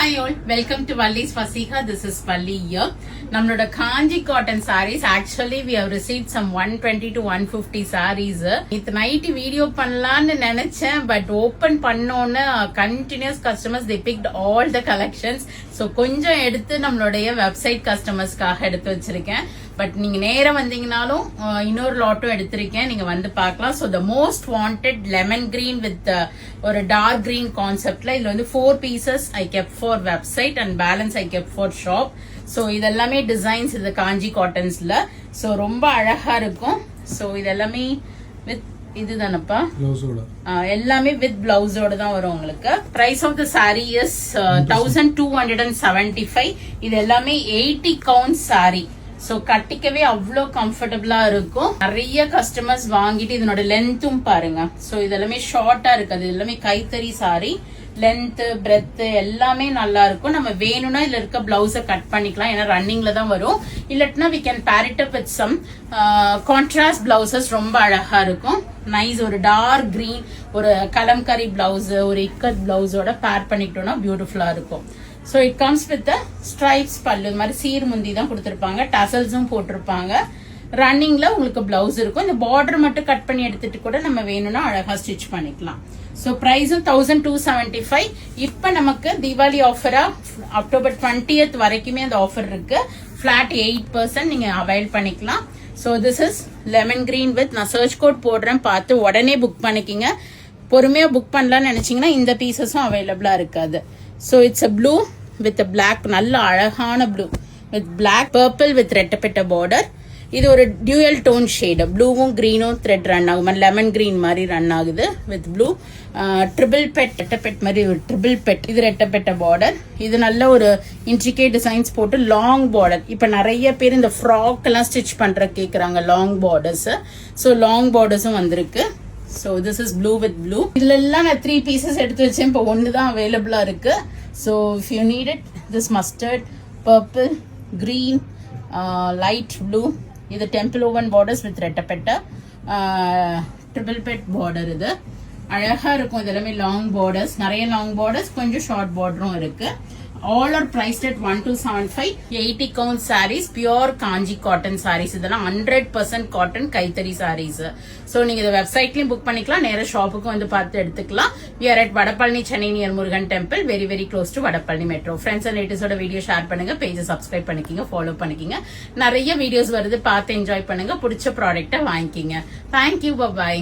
Hi all, welcome to Valli's Fasika. This is Valli here. நம்மளோட காஞ்சி cotton sarees actually we have received some 120 to 150 sarees. இது night video பண்ணலாம்னு நினைச்சேன், but open பண்ணோன்னு continuous customers they picked all the collections. So கொஞ்சம் எடுத்து நம்மளுடைய website கஸ்டமர்ஸ்க்காக எடுத்து வச்சிருக்கேன். பட் நீங்க நேரா வந்தீங்கனாலும் இன்னொரு லாட்டும் எடுத்திருக்கேன், நீங்க வந்து பார்க்கலாம். So the most wanted lemon green with ஒரு டார்க் கிரீன் கான்செப்ட்ல இதுல வந்து 4 pieces I kept for website and balance I kept for shop. So இதெல்லாமே டிசைன்ஸ் இது காஞ்சி காட்டன்ஸ்ல. ஸோ ரொம்ப அழகா இருக்கும். ஸோ இதெல்லாமே வித் இதுதானப்பா, எல்லாமே வித் பிளவுஸோட தான் வரும் உங்களுக்கு. Price of the saree is 1275. இது எல்லாமே 80 கவுண்ட் சாரி. சோ கட்டிக்கவே அவ்வளோ கம்ஃபர்டபுளா இருக்கும். நிறைய கஸ்டமர்ஸ் வாங்கிட்டு இதனோட லென்த்தும் பாருங்க. சோ இதெல்லாமே ஷார்ட்டா இருக்காது, எல்லாமே கைத்தறி சாரி. லென்த் பிரெத் எல்லாமே நல்லா இருக்கும். நம்ம வேணும்னா இதுல இருக்க பிளவுஸ கட் பண்ணிக்கலாம், ஏன்னா ரன்னிங்ல தான் வரும். இல்லாட்டினா we can pair it up with some contrast blouses. ரொம்ப அழகா இருக்கும். நைஸ் ஒரு டார்க் கிரீன், ஒரு கலம்கரி பிளவுஸ், ஒரு இக்கட் பிளவுஸோட பேர் பண்ணிக்கிட்டோம்னா பியூட்டிஃபுல்லா இருக்கும். So it comes with the stripes பல்லு மாதிரி சீர் முந்தி தான் கொடுத்திருப்பாங்க, டசல்ஸும் போட்டிருப்பாங்க. ரன்னிங்ல உங்களுக்கு பிளவுஸ் இருக்கும். இந்த பார்டர் மட்டும் கட் பண்ணி எடுத்துட்டு கூட நம்ம வேணும்னா அழகா ஸ்டிச் பண்ணிக்கலாம். ஸோ ப்ரைஸும் 1275. இப்ப நமக்கு தீபாவளி ஆஃபரா அக்டோபர் 20th வரைக்குமே அந்த ஆஃபர் இருக்கு. ஃபிளாட் 8% நீங்க அவைல் பண்ணிக்கலாம். So this is lemon green with நான் சர்ச் கோட் போடுறேன், பார்த்து உடனே புக் பண்ணிக்கிங்க. பொறுமையா புக் பண்ணலாம்னு நினைச்சீங்கன்னா இந்த பீசஸும் அவைலபிளா இருக்காது. So it's a blue with black, நல்ல அழகான blue with black purple with ரெட்டப்பட்ட பார்டர். இது ஒரு டியூயல் டோன் ஷேடு, ப்ளூவும் கிரீனும் த்ரெட் ரன் ஆகும். லெமன் கிரீன் மாதிரி ரன் ஆகுது வித் ப்ளூ. ட்ரிபிள் பெட், ரெட்டப்பெட் மாதிரி ஒரு ட்ரிபிள் பெட், இது ரெட்டப்பட்ட பார்டர். இது நல்ல ஒரு இன்ட்ரிகேட் டிசைன்ஸ் போட்டு லாங் பார்டர். இப்ப நிறைய பேர் இந்த ஃப்ராக் எல்லாம் ஸ்டிச் பண்ற கேக்குறாங்க, லாங் பார்டர்ஸ். ஸோ லாங் பார்டர்ஸும் வந்திருக்கு. So this is blue with blue. இதுல எல்லாம் நான் 3 pieces எடுத்து வச்சேன், இப்போ ஒன்னு தான் அவைலபிளா இருக்கு. So if you need it, this mustard, purple, green, light blue. இது temple woven borders with ரெட்டப்பட்ட triple pet border. இது அழகா இருக்கும். இது எல்லாமே லாங் பார்டர்ஸ், நிறைய லாங் பார்டர்ஸ், கொஞ்சம் ஷார்ட் பார்டரும் இருக்கு. All are priced at 1275. 80 count sarees, pure kanji cotton sarees. இதெல்லாம் 100% cotton கைத்தறி sarees. So நீங்க இந்த வெப்சைட்லயும் புக் பண்ணிக்கலாம், நேர ஷாப்புக்கும் வந்து பார்த்து எடுத்துக்கலாம். We are at Vadapalani, Chennai near Murugan temple, very very close to Vadapalani metro. Friends and ரிலேட்டிவ்ஸோட வீடியோ ஷேர் பண்ணுங்க, பேஜை சப்ஸ்கிரைப் பண்ணிக்கிங்க, ஃபாலோ பண்ணிக்கிங்க. நிறைய வீடியோஸ் வருது, பார்த்து என்ஜாய் பண்ணுங்க. பிடிச்ச ப்ராடக்ட்டை வாங்கிக்கிங்க. Thank you, by.